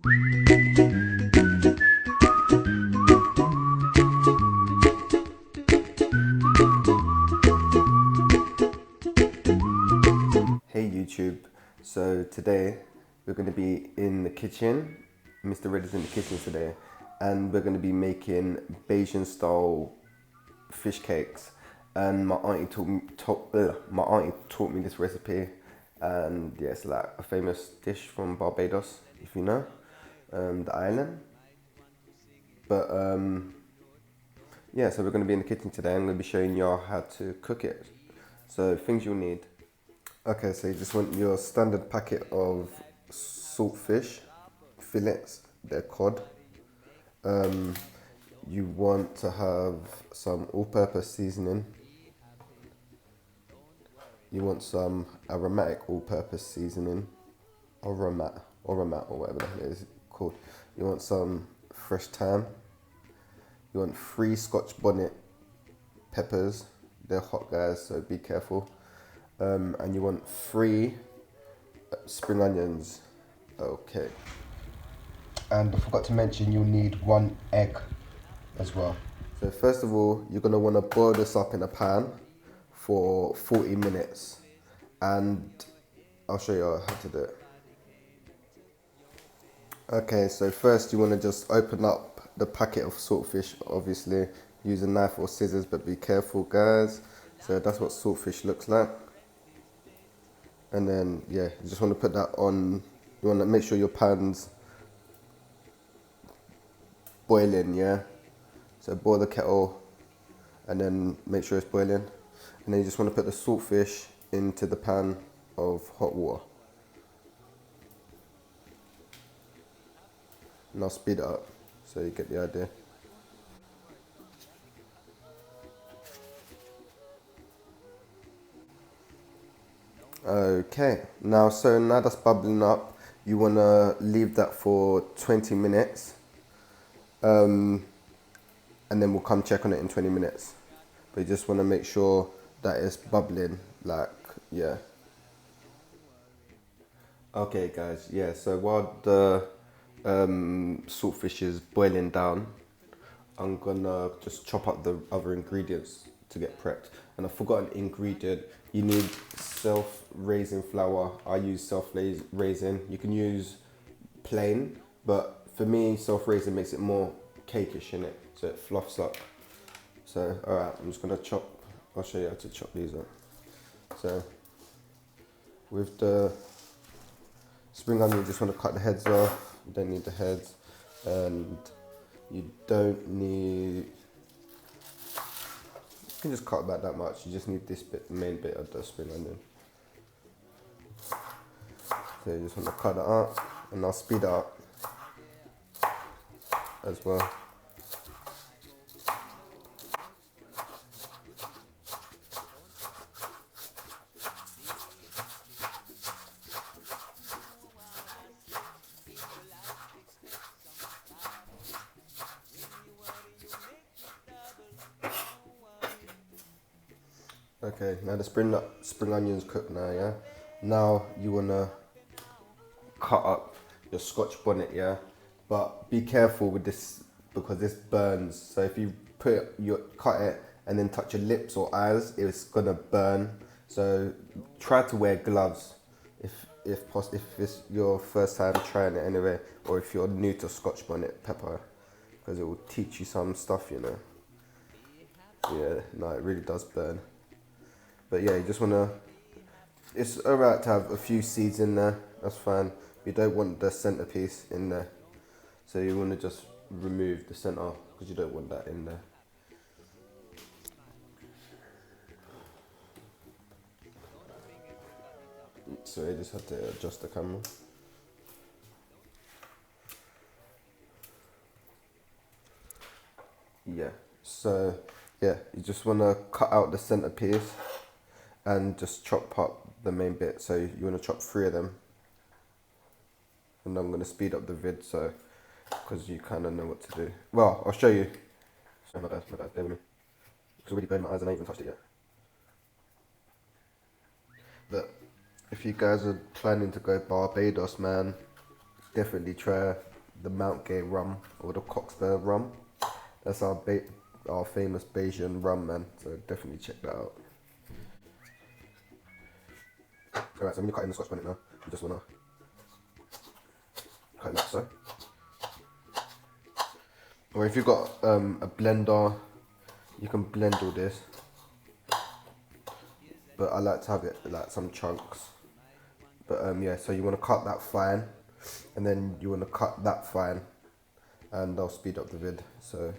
Hey YouTube, so today we're going to be in the kitchen. Mr. Red is in the kitchen today, and we're going to be making Bajan style fish cakes. And my auntie taught me this recipe, and yeah, it's like a famous dish from Barbados, if you know, the island. But yeah, so we're going to be in the kitchen today. I'm going to be showing y'all how to cook it. So things you'll need. Okay, so you just want your standard packet of saltfish fillets, they're cod. You want to have some all-purpose seasoning. You want some aromatic all-purpose seasoning, aromat or whatever the hell it is called. You want some fresh thyme. You want 3 Scotch bonnet peppers. They're hot, guys, so be careful. And you want 3 spring onions. Okay. And I forgot to mention you'll need 1 egg as well. So first of all, you're gonna wanna boil this up in a pan for 40 minutes. And I'll show you how to do it. Okay, so first you wanna just open up the packet of saltfish, obviously. Use a knife or scissors, but be careful, guys. So that's what saltfish looks like. And then, yeah, you just wanna put that on. You wanna make sure your pan's boiling, yeah? So boil the kettle and then make sure it's boiling. And then you just want to put the saltfish into the pan of hot water. And I'll speed it up so you get the idea. Okay, now that's bubbling up, you want to leave that for 20 minutes. And then we'll come check on it in 20 minutes. But you just want to make sure that it's bubbling, like, yeah. Okay guys, yeah, so while the saltfish is boiling down, I'm gonna just chop up the other ingredients to get prepped. And I forgot an ingredient. You need self-raising flour. I use self-raising. You can use plain, but for me, self-raising makes it more cakeish, innit? So it fluffs up. So, alright, I'm just gonna chop. I'll show you how to chop these up. So, with the spring onion, you just want to cut the heads off. You don't need the heads. And you don't need, you can just cut about that much. You just need this bit, the main bit of the spring onion. So you just want to cut it up, and I'll speed it up as well. Okay, now the spring onions cooked now, yeah? Now you wanna cut up your Scotch bonnet, yeah? But be careful with this because this burns. So if you cut it and then touch your lips or eyes, it's gonna burn. So try to wear gloves if possible, if it's your first time trying it anyway, or if you're new to Scotch bonnet pepper, because it will teach you some stuff, you know. Yeah, no, it really does burn. But yeah, you just wanna, it's alright to have a few seeds in there, that's fine. You don't want the centerpiece in there. So you wanna just remove the center, because you don't want that in there. So you just have to adjust the camera. Yeah, so yeah, you just wanna cut out the centerpiece and just chop up the main bit. So you want to chop 3 of them, and I'm going to speed up the vid so because you kind of know what to do. Well, I'll show you. Sorry, my bad, bear with me. It's already burned my eyes and I ain't even touched it yet. But if you guys are planning to go Barbados, man, definitely try the Mount Gay rum or the Coxbear rum. That's our famous Bajan rum, man. So definitely check that out. Alright, so when you're cutting the Scotch bonnet now, you just wanna cut it like so. Or if you've got a blender, you can blend all this. But I like to have it like some chunks. But yeah, so you want to cut that fine, and then you want to cut that fine, and I'll speed up the vid. So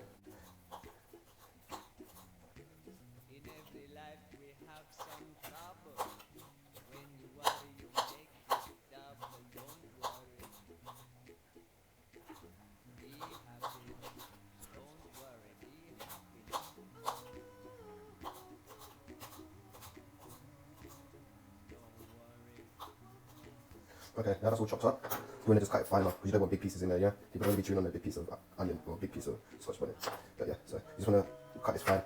okay, now that's all chopped up. You want to just cut it finer because you don't want big pieces in there, yeah? You don't want to be chewing on a big piece of onion or a big piece of Scotch bonnet. But yeah, so you just want to cut this fine.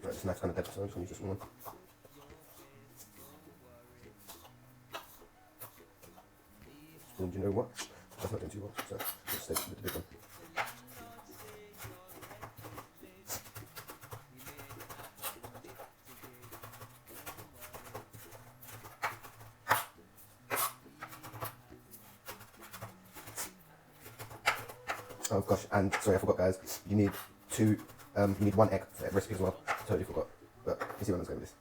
Right, this knife's kind of dead, so I'm just going to use this one. And you know what? That's not doing too well, so let's stay with the big one. Oh gosh, and sorry, I forgot, guys. You need you need 1 egg for that recipe as well. Totally forgot, but you see where I'm going with this.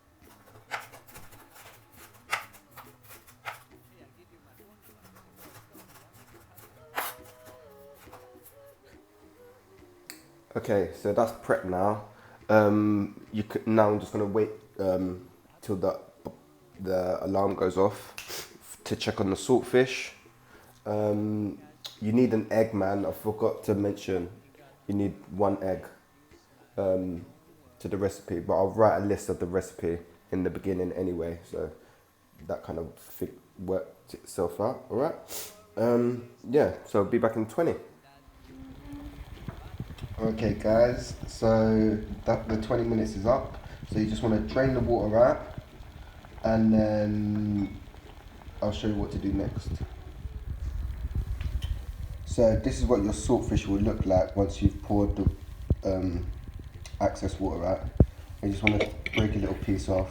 Okay, so that's prepped now. Now I'm just gonna wait till the alarm goes off to check on the saltfish. You need an egg, man. I forgot to mention you need 1 egg to the recipe, but I'll write a list of the recipe in the beginning anyway, so that kind of worked itself out. All right. Yeah. So I'll be back in 20. Okay, guys. So the 20 minutes is up. So you just want to drain the water out, and then I'll show you what to do next. So this is what your saltfish will look like once you've poured the excess water out. You just want to break a little piece off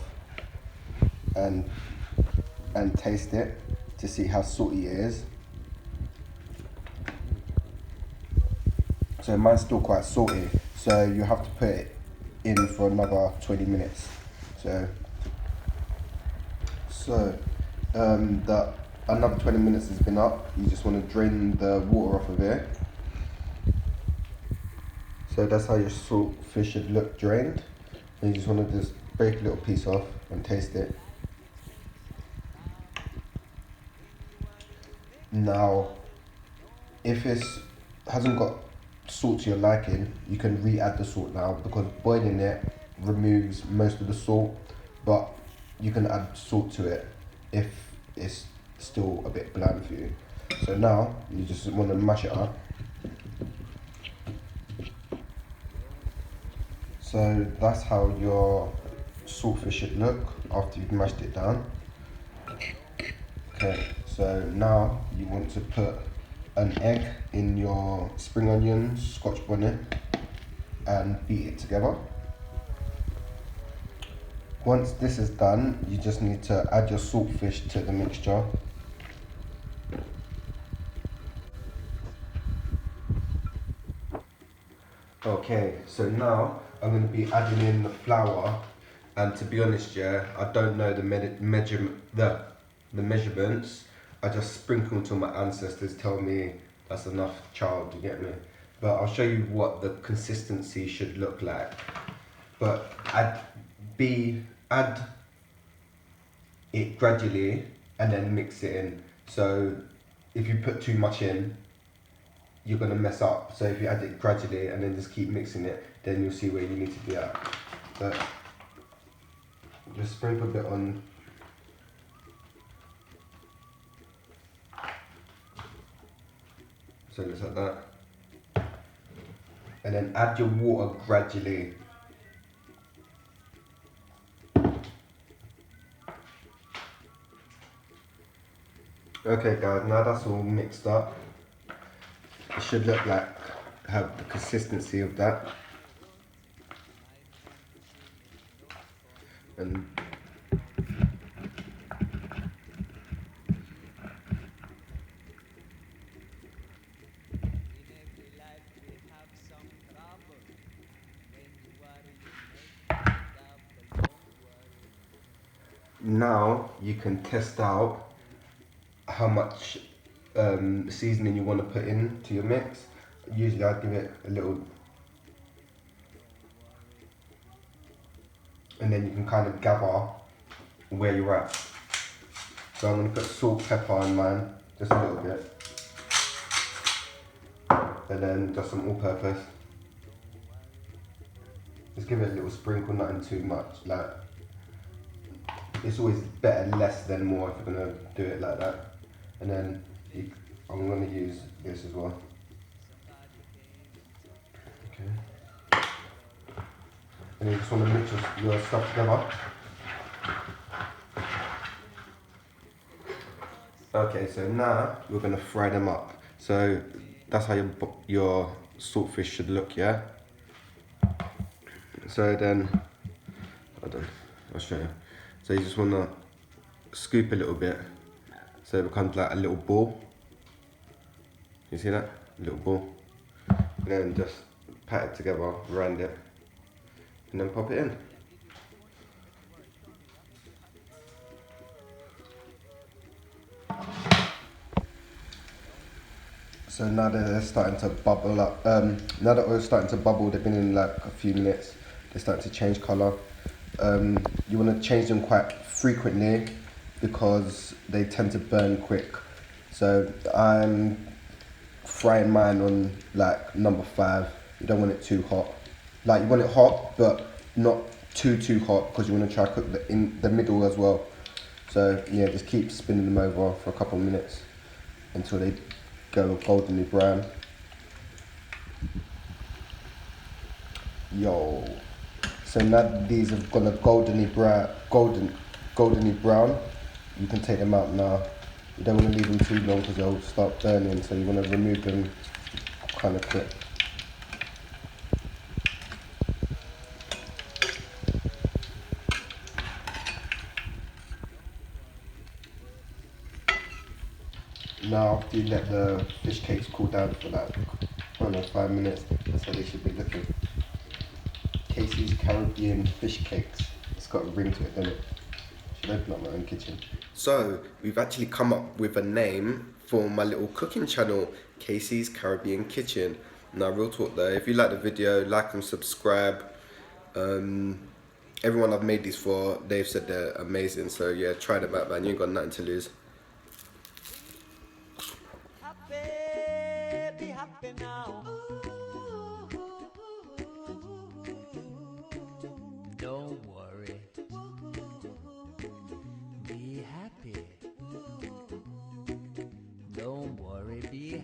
and taste it to see how salty it is. So mine's still quite salty, so you have to put it in for another 20 minutes. So another 20 minutes has been up. You just want to drain the water off of it. So that's how your saltfish should look drained. And you just want to just break a little piece off and taste it. Now, if it hasn't got salt to your liking, you can re-add the salt now, because boiling it removes most of the salt, but you can add salt to it if it's still a bit bland for you. So now you just want to mash it up. So that's how your saltfish should look after you've mashed it down. Okay, so now you want to put an egg in your spring onion Scotch bonnet and beat it together. Once this is done, you just need to add your saltfish to the mixture. Okay, so now I'm going to be adding in the flour, and to be honest, yeah, I don't know the measurements. I just sprinkle until my ancestors tell me that's enough, child, to get me. But I'll show you what the consistency should look like. But add it gradually and then mix it in. So if you put too much in, you're going to mess up. So if you add it gradually and then just keep mixing it, then you'll see where you need to be at. But just sprinkle a bit on. So just like that. And then add your water gradually. Okay guys, now that's all mixed up. It should look like, have the consistency of that. And now you can test out how much seasoning you want to put into your mix. Usually I give it a little, and then you can kind of gather where you're at. So I'm going to put salt, pepper in mine, just a little bit, and then just some all-purpose. Just give it a little sprinkle, nothing too much. Like, it's always better less than more if you're going to do it like that. And then I'm going to use this as well. Okay. And you just want to mix your stuff together. Okay, so now we're going to fry them up. So that's how your saltfish should look, yeah? So then, I'll show you. So you just want to scoop a little bit so it becomes like a little ball. You see that? A little ball. And then just pat it together around it and then pop it in. So now that they're starting to bubble up, now that oil's starting to bubble, they've been in like a few minutes, they're starting to change colour. You want to change them quite frequently because they tend to burn quick. So I'm frying mine on like number 5. You don't want it too hot. Like you want it hot, but not too hot because you want to try to cook in the middle as well. So yeah, just keep spinning them over for a couple of minutes until they go goldenly brown. Yo. So now that these have gone a goldenly brown, you can take them out now. You don't want to leave them too long because they'll start burning, so you want to remove them kind of quick. Now after you let the fish cakes cool down for like, I don't know, 5 minutes, that's how they should be looking. Casey's Caribbean fish cakes. It's got a ring to it, doesn't it? Should open up my own kitchen. So we've actually come up with a name for my little cooking channel, Casey's Caribbean Kitchen. Now real talk though, if you like the video, like and subscribe. Everyone I've made these for, they've said they're amazing, so yeah, try them out man, you ain't got nothing to lose.